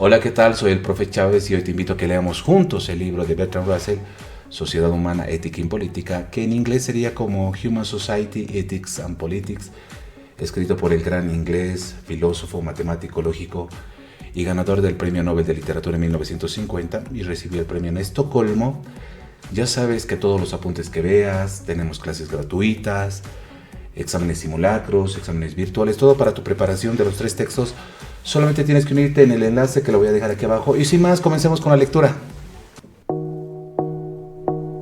Hola, ¿qué tal? Soy el profe Chávez y hoy te invito a que leamos juntos el libro de Bertrand Russell, Sociedad Humana, Ética y Política, que en inglés sería como Human Society, Ethics and Politics, escrito por el gran inglés, filósofo, matemático, lógico y ganador del Premio Nobel de Literatura en 1950 y recibió el premio en Estocolmo. Ya sabes que todos los apuntes que veas, tenemos clases gratuitas, exámenes simulacros, exámenes virtuales, todo para tu preparación de los 3 textos. Solamente tienes que unirte en el enlace que lo voy a dejar aquí abajo. Y sin más, comencemos con la lectura.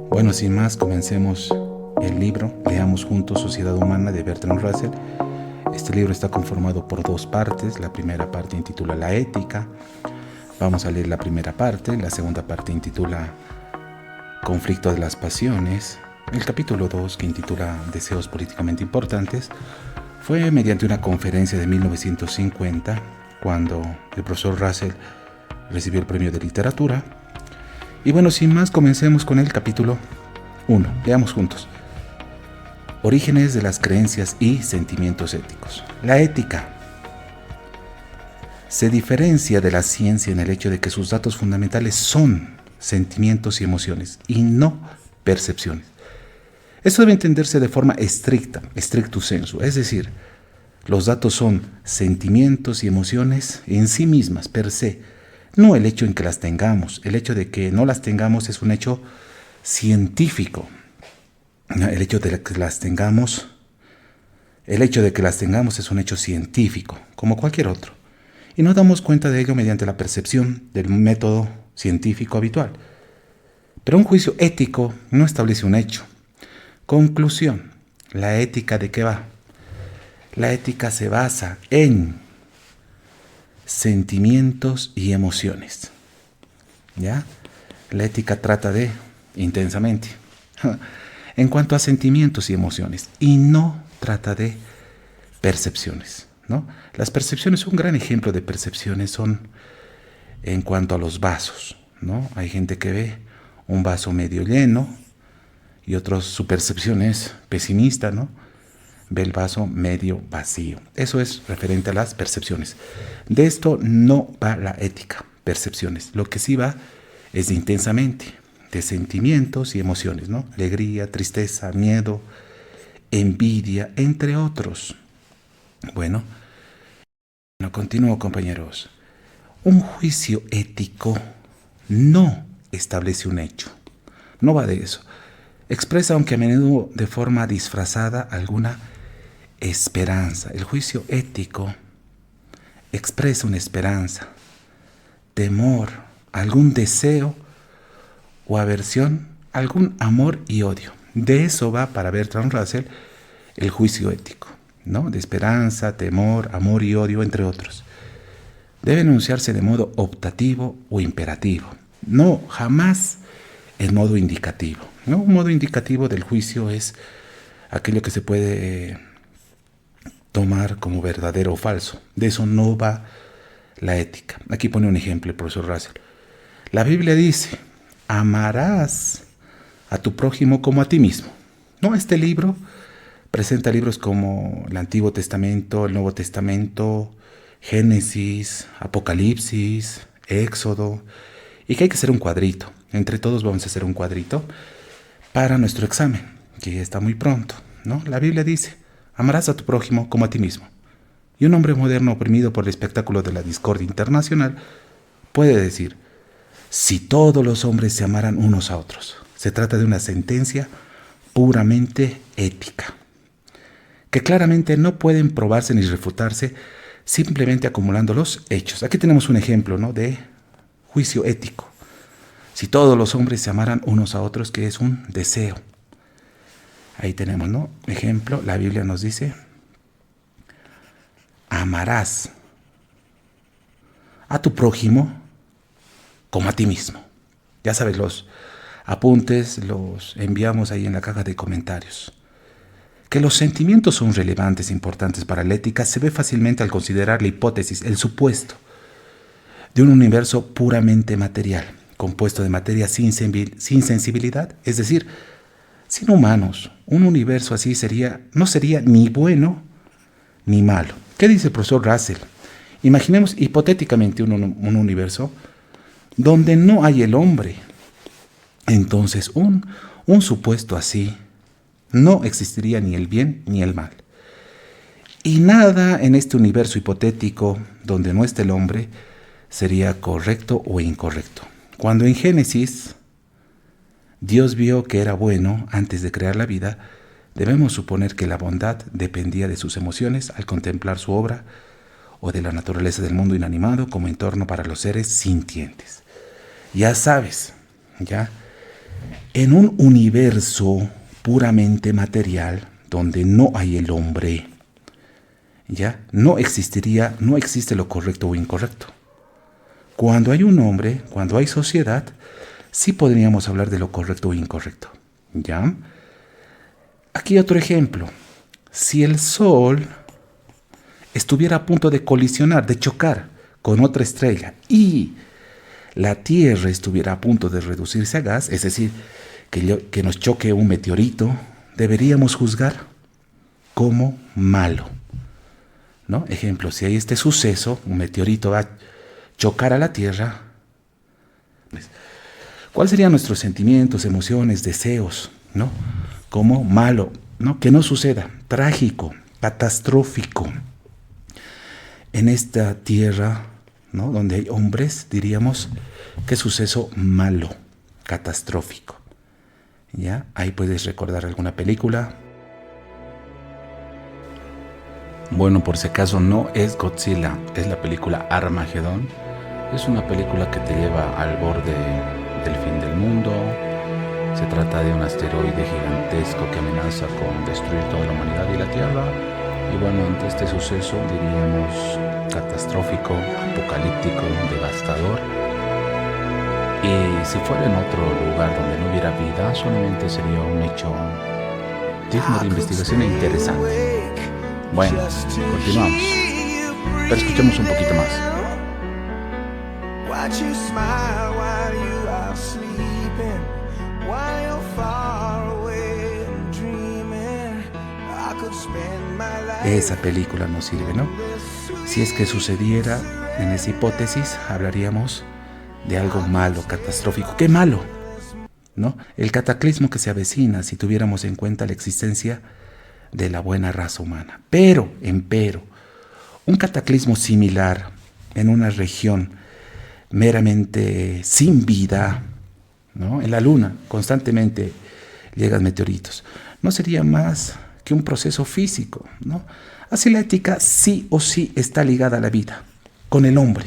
Bueno, sin más, comencemos el libro. Leamos juntos Sociedad Humana de Bertrand Russell. Este libro está conformado por 2 partes. La primera parte intitula La ética. Vamos a leer la primera parte. La segunda parte intitula Conflicto de las pasiones. El capítulo 2, que intitula Deseos políticamente importantes, fue mediante una conferencia de 1950, cuando el profesor Russell recibió el premio de literatura. Y bueno, sin más, comencemos con el capítulo 1. Leamos juntos. Orígenes de las creencias y sentimientos éticos. La ética se diferencia de la ciencia en el hecho de que sus datos fundamentales son sentimientos y emociones, y no percepciones. Esto debe entenderse de forma estricta, stricto sensu, es decir, los datos son sentimientos y emociones en sí mismas, per se, no el hecho en que las tengamos. El hecho de que no las tengamos es un hecho científico. El hecho de que las tengamos es un hecho científico, como cualquier otro. Y nos damos cuenta de ello mediante la percepción del método científico habitual. Pero un juicio ético no establece un hecho. Conclusión. ¿La ética de qué va? La ética se basa en sentimientos y emociones. ¿Ya? La ética trata de intensamente en cuanto a sentimientos y emociones, y no trata de percepciones, ¿no? Las percepciones, un gran ejemplo de percepciones son en cuanto a los vasos, ¿no? Hay gente que ve un vaso medio lleno y otros, su percepción es pesimista, ¿no? Ve el vaso medio vacío. Eso es referente a las percepciones. De esto no va la ética, percepciones. Lo que sí va es de intensamente, de sentimientos y emociones, ¿no? Alegría, tristeza, miedo, envidia, entre otros. Bueno, continúo, compañeros. Un juicio ético no establece un hecho. No va de eso. Expresa, aunque a menudo de forma disfrazada, alguna esperanza. El juicio ético expresa una esperanza, temor, algún deseo o aversión, algún amor y odio. De eso va para Bertrand Russell el juicio ético, ¿no? De esperanza, temor, amor y odio, entre otros. Debe enunciarse de modo optativo o imperativo, no jamás en modo indicativo, ¿no? Un modo indicativo del juicio es aquello que se puede tomar como verdadero o falso. De eso no va la ética. Aquí pone un ejemplo el profesor Russell. La Biblia dice: amarás a tu prójimo como a ti mismo. ¿No? Este libro presenta libros como el Antiguo Testamento, el Nuevo Testamento, Génesis, Apocalipsis, Éxodo, y que hay que hacer un cuadrito. Entre todos vamos a hacer un cuadrito para nuestro examen, que ya está muy pronto, ¿no? La Biblia dice: amarás a tu prójimo como a ti mismo. Y un hombre moderno oprimido por el espectáculo de la discordia internacional puede decir: si todos los hombres se amaran unos a otros. Se trata de una sentencia puramente ética, que claramente no pueden probarse ni refutarse simplemente acumulando los hechos. Aquí tenemos un ejemplo, ¿no?, de juicio ético. Si todos los hombres se amaran unos a otros, que es un deseo. Ahí tenemos, ¿no? Ejemplo, la Biblia nos dice: amarás a tu prójimo como a ti mismo. Ya sabes, los apuntes los enviamos ahí en la caja de comentarios. Que los sentimientos son relevantes e importantes para la ética se ve fácilmente al considerar la hipótesis, el supuesto, de un universo puramente material, compuesto de materia sin sensibilidad, es decir, sin humanos. Un universo así no sería ni bueno ni malo. ¿Qué dice el profesor Russell? Imaginemos hipotéticamente un universo donde no hay el hombre. Entonces, un supuesto así, no existiría ni el bien ni el mal. Y nada en este universo hipotético donde no esté el hombre sería correcto o incorrecto. Cuando en Génesis Dios vio que era bueno antes de crear la vida, debemos suponer que la bondad dependía de sus emociones al contemplar su obra o de la naturaleza del mundo inanimado como entorno para los seres sintientes. Ya sabes, ya, en un universo puramente material donde no hay el hombre, ya, no existe lo correcto o incorrecto. Cuando hay un hombre, cuando hay sociedad, sí podríamos hablar de lo correcto o incorrecto, ¿ya? Aquí otro ejemplo. Si el Sol estuviera a punto de colisionar, de chocar con otra estrella y la Tierra estuviera a punto de reducirse a gas, es decir, que nos choque un meteorito, deberíamos juzgar como malo, ¿no? Ejemplo, si hay este suceso, un meteorito va a chocar a la Tierra, ¿cuáles serían nuestros sentimientos, emociones, deseos, ¿no? Como malo, ¿no? Que no suceda, trágico, catastrófico. En esta tierra, ¿no? Donde hay hombres, diríamos que suceso malo, catastrófico. ¿Ya? Ahí puedes recordar alguna película. Bueno, por si acaso no es Godzilla, es la película Armagedón. Es una película que te lleva al borde del fin del mundo. Se trata de un asteroide gigantesco que amenaza con destruir toda la humanidad y la Tierra. Y bueno, ante este suceso, diríamos, catastrófico, apocalíptico, devastador. Y si fuera en otro lugar donde no hubiera vida, solamente sería un hecho digno de investigación e interesante. Bueno, continuamos. Pero escuchemos un poquito más. Esa película nos sirve, ¿no? Si es que sucediera en esa hipótesis, hablaríamos de algo malo, catastrófico. ¡Qué malo! ¿No? El cataclismo que se avecina si tuviéramos en cuenta la existencia de la buena raza humana. Pero, un cataclismo similar en una región meramente sin vida, ¿no? En la Luna constantemente llegan meteoritos. No sería más que un proceso físico, ¿no? Así la ética sí o sí está ligada a la vida, con el hombre.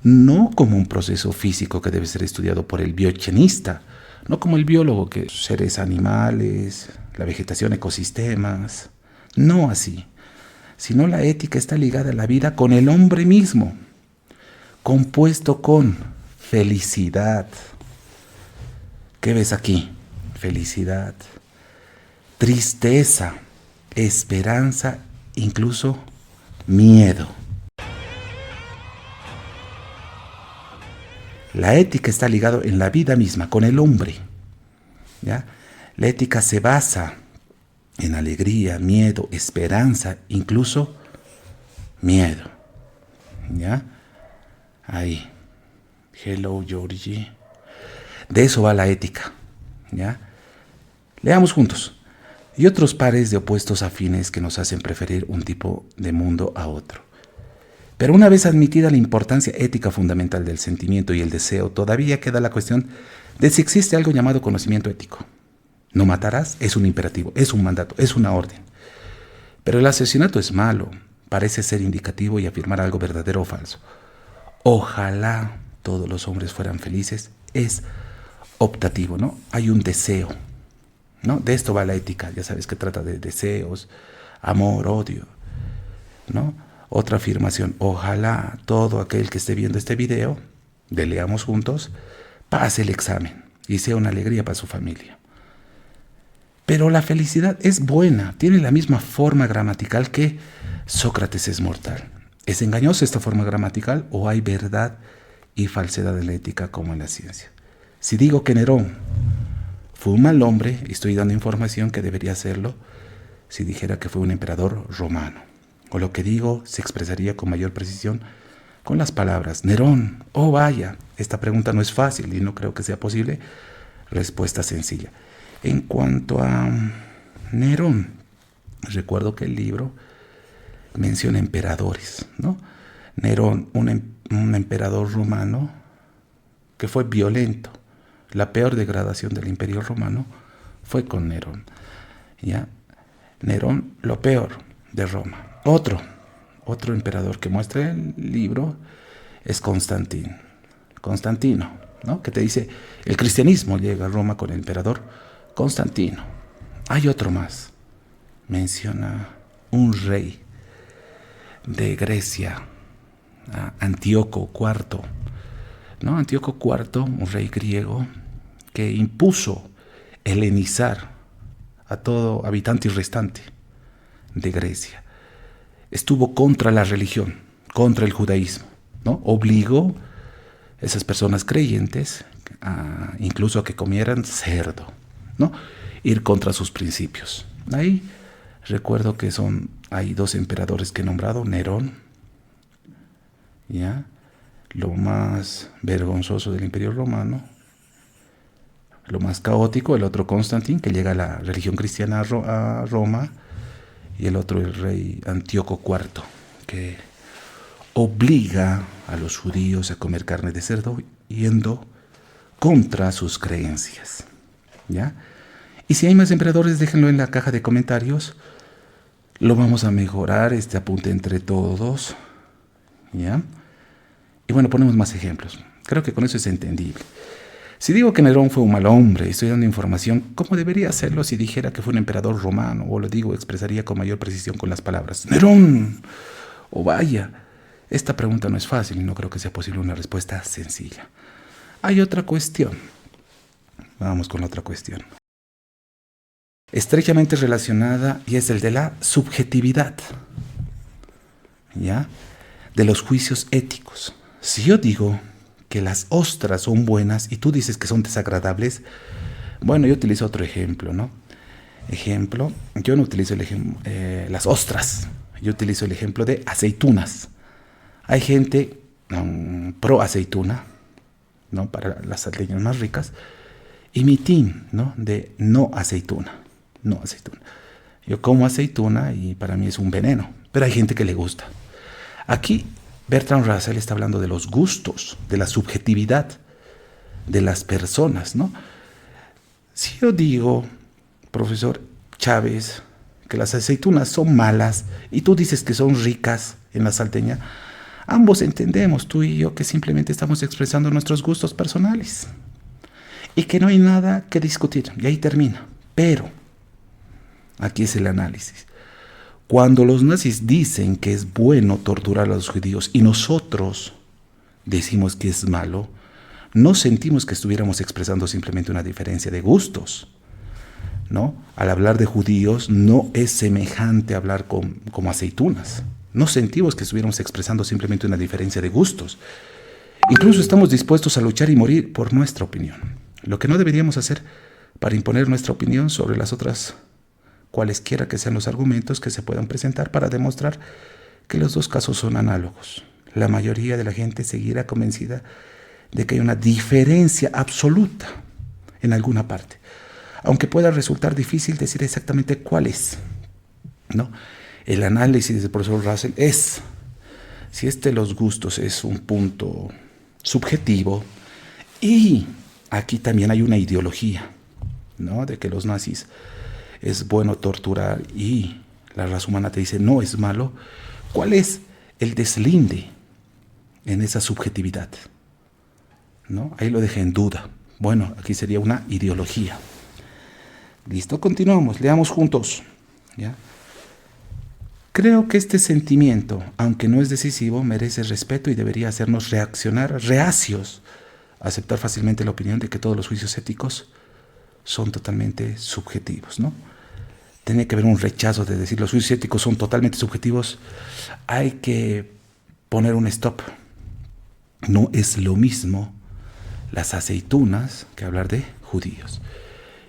No como un proceso físico que debe ser estudiado por el biogenista, no como el biólogo, que seres animales, la vegetación, ecosistemas, no así, sino la ética está ligada a la vida con el hombre mismo, compuesto con felicidad. ¿Qué ves aquí? Felicidad, tristeza, esperanza, incluso miedo. La ética está ligada en la vida misma, con el hombre, ¿ya? La ética se basa en alegría, miedo, esperanza, incluso miedo, ¿ya? Ahí. Hello, Georgie. De eso va la ética, ¿ya? Leamos juntos. Y otros pares de opuestos afines que nos hacen preferir un tipo de mundo a otro. Pero una vez admitida la importancia ética fundamental del sentimiento y el deseo, todavía queda la cuestión de si existe algo llamado conocimiento ético. No matarás es un imperativo, es un mandato, es una orden. Pero el asesinato es malo, parece ser indicativo y afirmar algo verdadero o falso. Ojalá todos los hombres fueran felices, es optativo, ¿no? Hay un deseo, ¿no? De esto va la ética, ya sabes que trata de deseos, amor, odio, ¿no? Otra afirmación, ojalá todo aquel que esté viendo este video, leamos juntos, pase el examen y sea una alegría para su familia. Pero la felicidad es buena, tiene la misma forma gramatical que Sócrates es mortal. ¿Es engañosa esta forma gramatical o hay verdad y falsedad en la ética como en la ciencia? Si digo que Nerón fue un mal hombre, estoy dando información que debería serlo si dijera que fue un emperador romano. O lo que digo se expresaría con mayor precisión con las palabras Nerón. Oh, vaya, esta pregunta no es fácil y no creo que sea posible. Respuesta sencilla. En cuanto a Nerón, recuerdo que el libro menciona emperadores, ¿no? Nerón, un emperador romano que fue violento. La peor degradación del Imperio Romano fue con Nerón. ¿Ya? Nerón, lo peor de Roma. Otro emperador que muestra el libro es Constantino, ¿no? Que te dice, el cristianismo llega a Roma con el emperador Constantino. Hay otro más. Menciona un rey de Grecia, Antíoco IV, ¿no? Antíoco IV, un rey griego que impuso helenizar a todo habitante y restante de Grecia. Estuvo contra la religión, contra el judaísmo, ¿no? Obligó a esas personas creyentes incluso a que comieran cerdo, ¿no? Ir contra sus principios. Ahí recuerdo que hay dos emperadores que he nombrado, Nerón, ¿ya? Lo más vergonzoso del Imperio Romano, lo más caótico, el otro Constantín, que llega a la religión cristiana a Roma, y el otro el rey Antíoco IV, que obliga a los judíos a comer carne de cerdo yendo contra sus creencias, ¿ya? Y si hay más emperadores, déjenlo en la caja de comentarios. Lo vamos a mejorar, este apunte entre todos, ¿ya? Y bueno, ponemos más ejemplos. Creo que con eso es entendible. Si digo que Nerón fue un mal hombre y estoy dando información, ¿cómo debería hacerlo si dijera que fue un emperador romano? O lo digo, expresaría con mayor precisión con las palabras Nerón. O vaya, esta pregunta no es fácil y no creo que sea posible una respuesta sencilla. Hay otra cuestión. Vamos con la otra cuestión. Estrechamente relacionada, y es el de la subjetividad, ¿ya? De los juicios éticos. Si yo digo que las ostras son buenas y tú dices que son desagradables, bueno, yo utilizo otro ejemplo, ¿no? Yo no utilizo las ostras, yo utilizo el ejemplo de aceitunas. Hay gente pro aceituna, ¿no? Para las salteñas más ricas, y mi team, ¿no? De no aceituna. Yo como aceituna y para mí es un veneno, pero hay gente que le gusta. Aquí Bertrand Russell está hablando de los gustos, de la subjetividad de las personas, ¿no? Si yo digo, profesor Chávez, que las aceitunas son malas y tú dices que son ricas en la salteña, ambos entendemos, tú y yo, que simplemente estamos expresando nuestros gustos personales y que no hay nada que discutir, y ahí termina. Pero aquí es el análisis. Cuando los nazis dicen que es bueno torturar a los judíos y nosotros decimos que es malo, no sentimos que estuviéramos expresando simplemente una diferencia de gustos, ¿no? Al hablar de judíos no es semejante a hablar como aceitunas. No sentimos que estuviéramos expresando simplemente una diferencia de gustos. Incluso estamos dispuestos a luchar y morir por nuestra opinión. Lo que no deberíamos hacer para imponer nuestra opinión sobre las otras, cualesquiera que sean los argumentos que se puedan presentar para demostrar que los dos casos son análogos. La mayoría de la gente seguirá convencida de que hay una diferencia absoluta en alguna parte, aunque pueda resultar difícil decir exactamente cuál es, ¿no? El análisis del profesor Russell es, si los gustos es un punto subjetivo, y aquí también hay una ideología, ¿no? De que los nazis es bueno torturar y la raza humana te dice no es malo. ¿Cuál es el deslinde en esa subjetividad? ¿No? Ahí lo dejé en duda. Bueno, aquí sería una ideología. Listo, continuamos, leamos juntos, ¿ya? Creo que este sentimiento, aunque no es decisivo, merece respeto y debería hacernos reaccionar reacios a aceptar fácilmente la opinión de que todos los juicios éticos son totalmente subjetivos, ¿no? Tiene que haber un rechazo de decir los juicios éticos son totalmente subjetivos. Hay que poner un stop. No es lo mismo las aceitunas que hablar de judíos.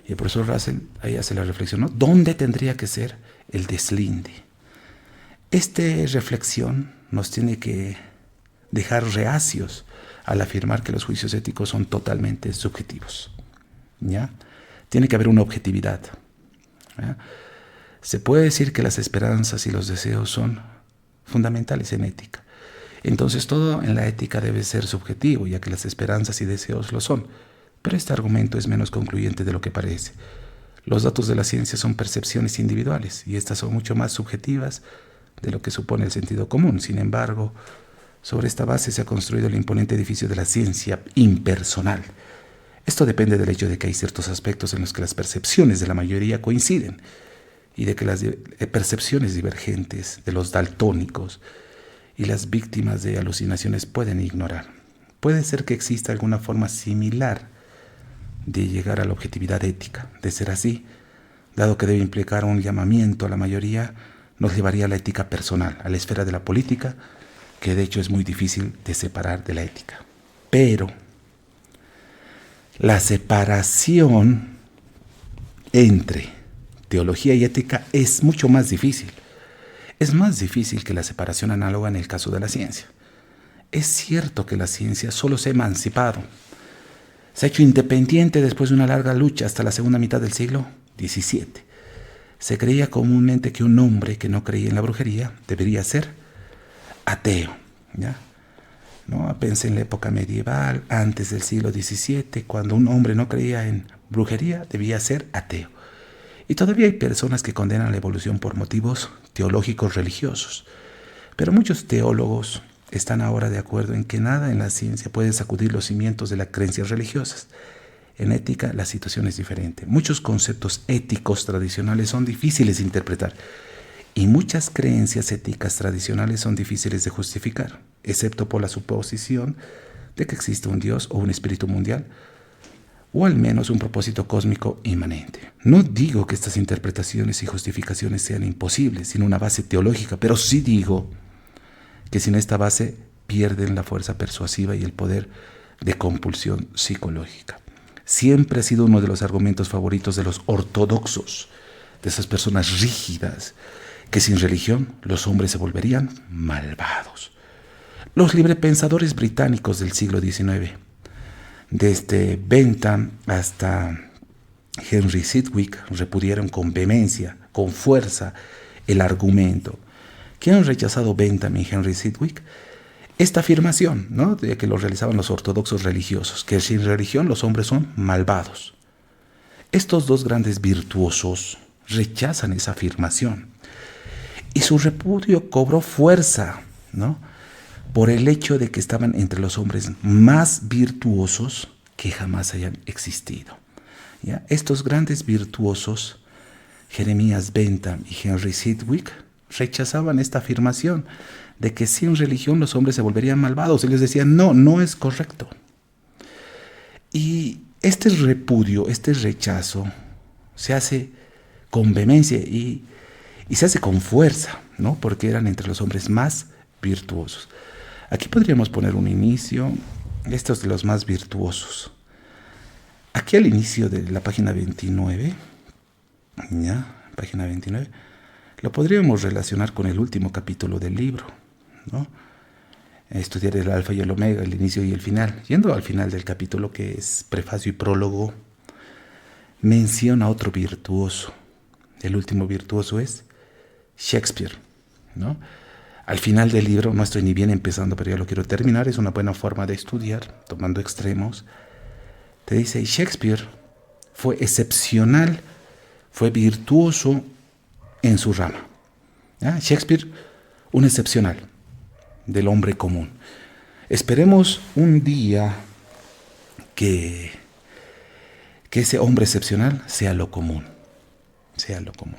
Y el profesor Russell ahí hace la reflexión, ¿no? ¿Dónde tendría que ser el deslinde? Esta reflexión nos tiene que dejar reacios al afirmar que los juicios éticos son totalmente subjetivos. ¿Ya? Tiene que haber una objetividad. ¿Ya? Se puede decir que las esperanzas y los deseos son fundamentales en ética. Entonces todo en la ética debe ser subjetivo, ya que las esperanzas y deseos lo son. Pero este argumento es menos concluyente de lo que parece. Los datos de la ciencia son percepciones individuales y estas son mucho más subjetivas de lo que supone el sentido común. Sin embargo, sobre esta base se ha construido el imponente edificio de la ciencia impersonal. Esto depende del hecho de que hay ciertos aspectos en los que las percepciones de la mayoría coinciden y de que las percepciones divergentes de los daltónicos y las víctimas de alucinaciones pueden ignorar. Puede ser que exista alguna forma similar de llegar a la objetividad ética. De ser así, dado que debe implicar un llamamiento a la mayoría, nos llevaría a la ética personal, a la esfera de la política, que de hecho es muy difícil de separar de la ética. Pero la separación entre teología y ética es mucho más difícil. Es más difícil que la separación análoga en el caso de la ciencia. Es cierto que la ciencia solo se ha emancipado, se ha hecho independiente después de una larga lucha hasta la segunda mitad del siglo XVII. Se creía comúnmente que un hombre que no creía en la brujería debería ser ateo. ¿Ya? ¿No? Pensé en la época medieval, antes del siglo XVII, cuando un hombre no creía en brujería, debía ser ateo. Y todavía hay personas que condenan la evolución por motivos teológicos religiosos. Pero muchos teólogos están ahora de acuerdo en que nada en la ciencia puede sacudir los cimientos de las creencias religiosas. En ética la situación es diferente. Muchos conceptos éticos tradicionales son difíciles de interpretar y muchas creencias éticas tradicionales son difíciles de justificar, excepto por la suposición de que existe un Dios o un espíritu mundial, o al menos un propósito cósmico inmanente. No digo que estas interpretaciones y justificaciones sean imposibles sin una base teológica, pero sí digo que sin esta base pierden la fuerza persuasiva y el poder de compulsión psicológica. Siempre ha sido uno de los argumentos favoritos de los ortodoxos, de esas personas rígidas, que sin religión los hombres se volverían malvados. Los librepensadores británicos del siglo XIX, desde Bentham hasta Henry Sidgwick, repudiaron con vehemencia, con fuerza, el argumento. ¿Quién han rechazado Bentham y Henry Sidgwick? Esta afirmación, ¿no?, de que lo realizaban los ortodoxos religiosos, que sin religión los hombres son malvados. Estos dos grandes virtuosos rechazan esa afirmación y su repudio cobró fuerza, ¿no?, por el hecho de que estaban entre los hombres más virtuosos que jamás hayan existido. ¿Ya? Estos grandes virtuosos, Jeremías Bentham y Henry Sidgwick, rechazaban esta afirmación de que sin religión los hombres se volverían malvados. Ellos decían, no, no es correcto. Y este repudio, este rechazo, se hace con vehemencia y se hace con fuerza, ¿no?, porque eran entre los hombres más virtuosos. Aquí podríamos poner un inicio, estos de los más virtuosos. Aquí al inicio de la página 29, ¿ya? Página 29, lo podríamos relacionar con el último capítulo del libro, ¿no? Estudiar el alfa y el omega, el inicio y el final. Yendo al final del capítulo, que es prefacio y prólogo, menciona a otro virtuoso. El último virtuoso es Shakespeare, ¿no? Al final del libro, no estoy ni bien empezando, pero ya lo quiero terminar, es una buena forma de estudiar, tomando extremos. Te dice, Shakespeare fue excepcional, fue virtuoso en su rama. ¿Ya? Shakespeare, un excepcional del hombre común. Esperemos un día que ese hombre excepcional sea lo común. Sea lo común.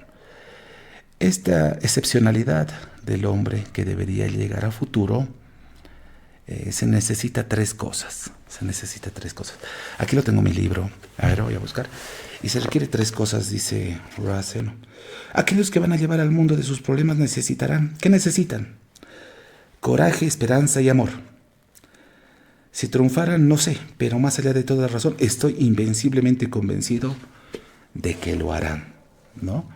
Esta excepcionalidad del hombre que debería llegar a futuro, se necesita tres cosas. Se necesita tres cosas. Aquí lo tengo en mi libro. A ver, voy a buscar. Y se requiere tres cosas, dice Russell. Aquellos que van a llevar al mundo de sus problemas necesitarán. ¿Qué necesitan? Coraje, esperanza y amor. Si triunfaran, no sé, pero más allá de toda razón, estoy invenciblemente convencido de que lo harán, ¿no?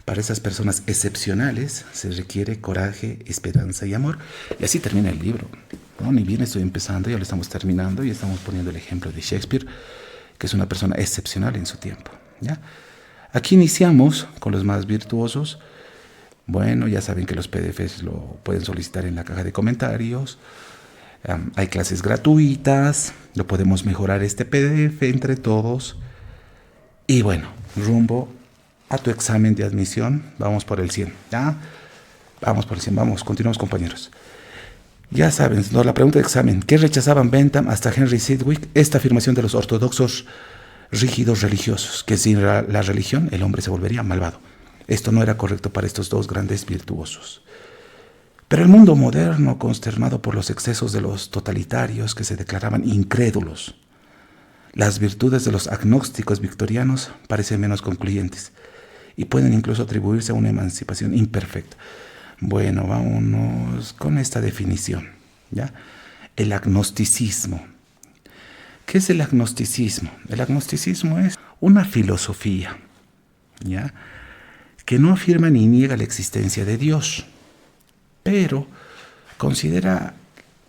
Para esas personas excepcionales se requiere coraje, esperanza y amor. Y así termina el libro, ¿no? Ni bien estoy empezando, ya lo estamos terminando y estamos poniendo el ejemplo de Shakespeare, que es una persona excepcional en su tiempo, ¿ya? Aquí iniciamos con los más virtuosos. Bueno, ya saben que los PDFs lo pueden solicitar en la caja de comentarios. Hay clases gratuitas, lo podemos mejorar este PDF entre todos. Y bueno, rumbo a tu examen de admisión, vamos por el 100, ¿ya? Vamos por el 100, vamos, continuamos compañeros. Ya saben, ¿no? La pregunta de examen, ¿qué rechazaban Bentham hasta Henry Sidgwick? Esta afirmación de los ortodoxos rígidos religiosos, que sin la religión el hombre se volvería malvado. Esto no era correcto para estos dos grandes virtuosos. Pero el mundo moderno, consternado por los excesos de los totalitarios que se declaraban incrédulos, las virtudes de los agnósticos victorianos parecen menos concluyentes y pueden incluso atribuirse a una emancipación imperfecta. Bueno, vámonos con esta definición, ¿ya? El agnosticismo. ¿Qué es el agnosticismo? El agnosticismo es una filosofía, ¿ya?, que no afirma ni niega la existencia de Dios, pero considera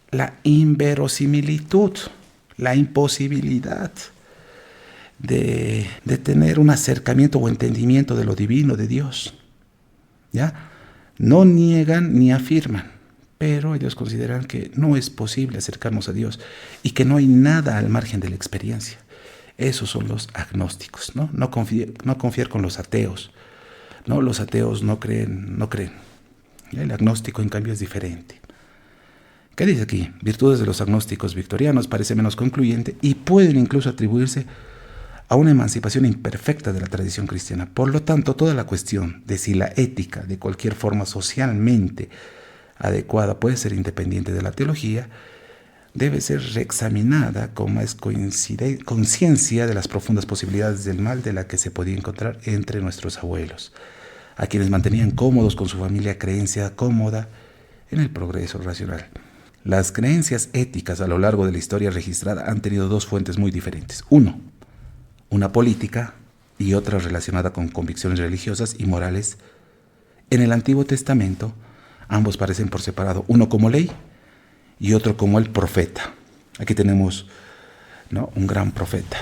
la inverosimilitud, la imposibilidad de tener un acercamiento o entendimiento de lo divino de Dios, ¿ya? No niegan ni afirman, pero ellos consideran que no es posible acercarnos a Dios y que no hay nada al margen de la experiencia. Esos son los agnósticos, ¿no? No confiar con los ateos, ¿no? Los ateos no creen. El agnóstico, en cambio, es diferente. ¿Qué dice aquí? Virtudes de los agnósticos victorianos parece menos concluyente y pueden incluso atribuirse a una emancipación imperfecta de la tradición cristiana. Por lo tanto, toda la cuestión de si la ética de cualquier forma socialmente adecuada puede ser independiente de la teología, debe ser reexaminada con más conciencia de las profundas posibilidades del mal de la que se podía encontrar entre nuestros abuelos, a quienes mantenían cómodos con su familia creencia cómoda en el progreso racional. Las creencias éticas a lo largo de la historia registrada han tenido dos fuentes muy diferentes. Uno, una política y otra relacionada con convicciones religiosas y morales. En el Antiguo Testamento, ambos parecen por separado, uno como ley y otro como el profeta. Aquí tenemos, ¿no?, un gran profeta,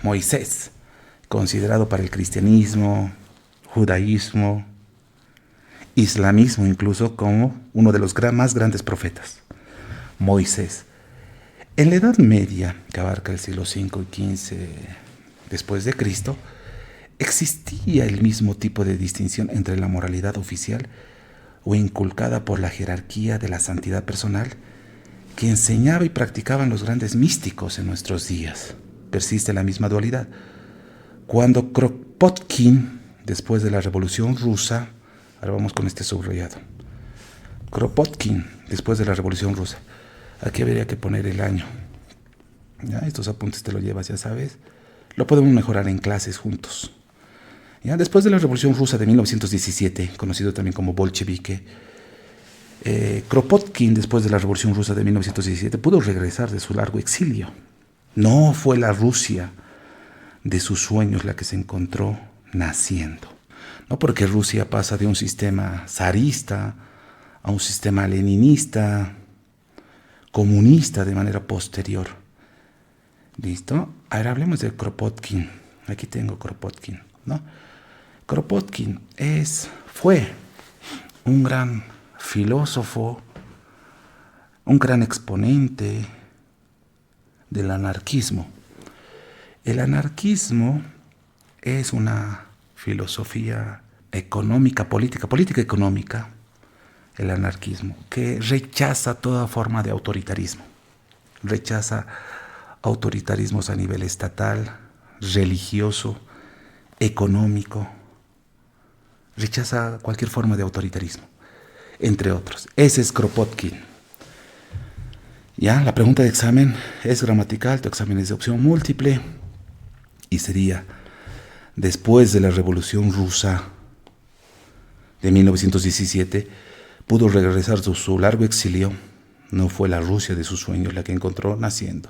Moisés, considerado para el cristianismo, judaísmo, islamismo incluso como uno de los más grandes profetas, Moisés. En la Edad Media, que abarca el siglo V y XV después de Cristo, existía el mismo tipo de distinción entre la moralidad oficial o inculcada por la jerarquía de la santidad personal que enseñaba y practicaban los grandes místicos en nuestros días. Persiste la misma dualidad. Cuando Kropotkin, después de la Revolución Rusa, ahora vamos con este subrayado, Kropotkin, después de la Revolución Rusa, aquí habría que poner el año. ¿Ya? Estos apuntes te lo llevas, ya sabes. Lo podemos mejorar en clases juntos. ¿Ya? Después de la Revolución Rusa de 1917, conocido también como bolchevique, Kropotkin, después de la Revolución Rusa de 1917, pudo regresar de su largo exilio. No fue la Rusia de sus sueños la que se encontró naciendo. No, porque Rusia pasa de un sistema zarista a un sistema leninista, comunista de manera posterior. ¿Listo? Ahora hablemos de Kropotkin. Aquí tengo Kropotkin, ¿no? Kropotkin fue un gran filósofo, un gran exponente del anarquismo. El anarquismo es una filosofía económica, política económica, el anarquismo, que rechaza toda forma de autoritarismo. Rechaza autoritarismos a nivel estatal, religioso, económico. Rechaza cualquier forma de autoritarismo, entre otros. Ese es Kropotkin. Ya, la pregunta de examen es gramatical, tu examen es de opción múltiple y sería: después de la Revolución Rusa de 1917, pudo regresar de su largo exilio. No fue la Rusia de sus sueños la que encontró naciendo.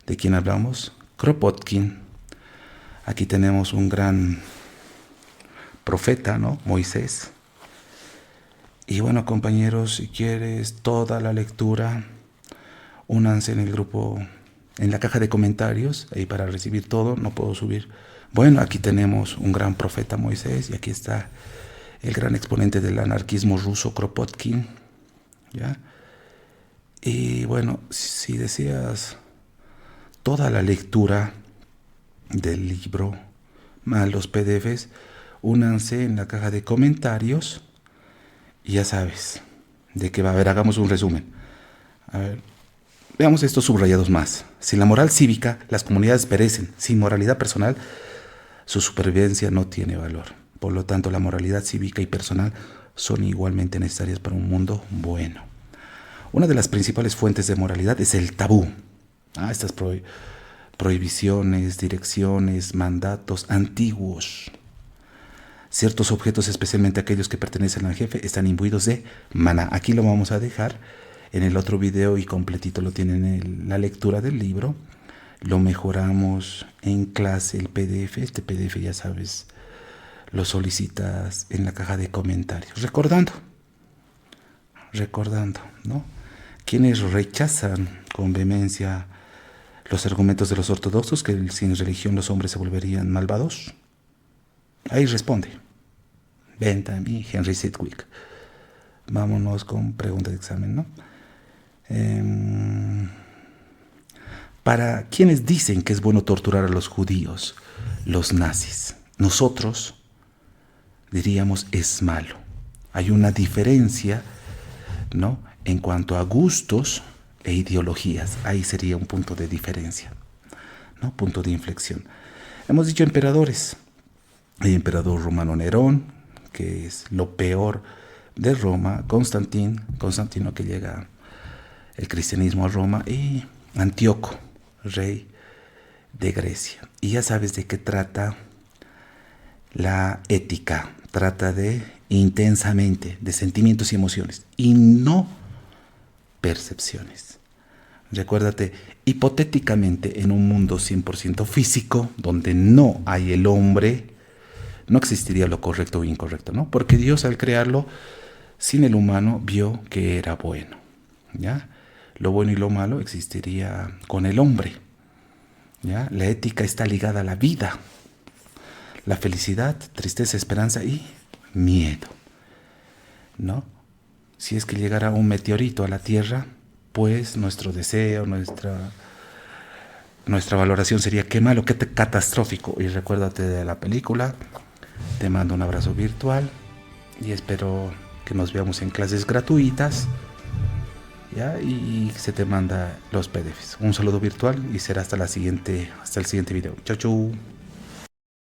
¿De quién hablamos? Kropotkin. Aquí tenemos un gran profeta, ¿no? Moisés. Y bueno, compañeros, si quieres toda la lectura, únanse en el grupo, en la caja de comentarios, ahí para recibir todo. No puedo subir. Bueno, aquí tenemos un gran profeta Moisés y aquí está el gran exponente del anarquismo ruso, Kropotkin, ¿ya? Y bueno, si deseas toda la lectura del libro, más los PDFs, únanse en la caja de comentarios y ya sabes de qué va. A ver, hagamos un resumen. A ver, veamos estos subrayados más. Sin la moral cívica, las comunidades perecen. Sin moralidad personal, su supervivencia no tiene valor. Por lo tanto, la moralidad cívica y personal son igualmente necesarias para un mundo bueno. Una de las principales fuentes de moralidad es el tabú. Estas prohibiciones, direcciones, mandatos antiguos. Ciertos objetos, especialmente aquellos que pertenecen al jefe, están imbuidos de maná. Aquí lo vamos a dejar en el otro video y completito lo tienen en la lectura del libro. Lo mejoramos en clase, el PDF. Este PDF, ya sabes, lo solicitas en la caja de comentarios. Recordando, ¿no? Quienes rechazan con vehemencia los argumentos de los ortodoxos que sin religión los hombres se volverían malvados. Ahí responde Bentham, Henry Sidgwick. Vámonos con pregunta de examen, ¿no? Para quienes dicen que es bueno torturar a los judíos, los nazis, nosotros diríamos es malo. Hay una diferencia, ¿no?, en cuanto a gustos e ideologías. Ahí sería un punto de diferencia, ¿no? Punto de inflexión. Hemos dicho emperadores. El emperador romano Nerón, que es lo peor de Roma, Constantino, que llega el cristianismo a Roma, y Antíoco, rey de Grecia. Y ya sabes de qué trata la ética. Trata de intensamente, de sentimientos y emociones, y no percepciones. Recuérdate, hipotéticamente, en un mundo 100% físico, donde no hay el hombre, no existiría lo correcto o incorrecto, ¿no? Porque Dios, al crearlo, sin el humano, vio que era bueno, ¿ya? Lo bueno y lo malo existiría con el hombre, ¿ya? La ética está ligada a la vida, la felicidad, tristeza, esperanza y miedo, ¿no? Si es que llegara un meteorito a la Tierra, pues nuestro deseo, nuestra valoración sería qué malo, qué catastrófico. Y recuérdate de la película. Te mando un abrazo virtual y espero que nos veamos en clases gratuitas, ¿ya? Y se te manda los PDFs. Un saludo virtual y será hasta el siguiente video. Chau, chau.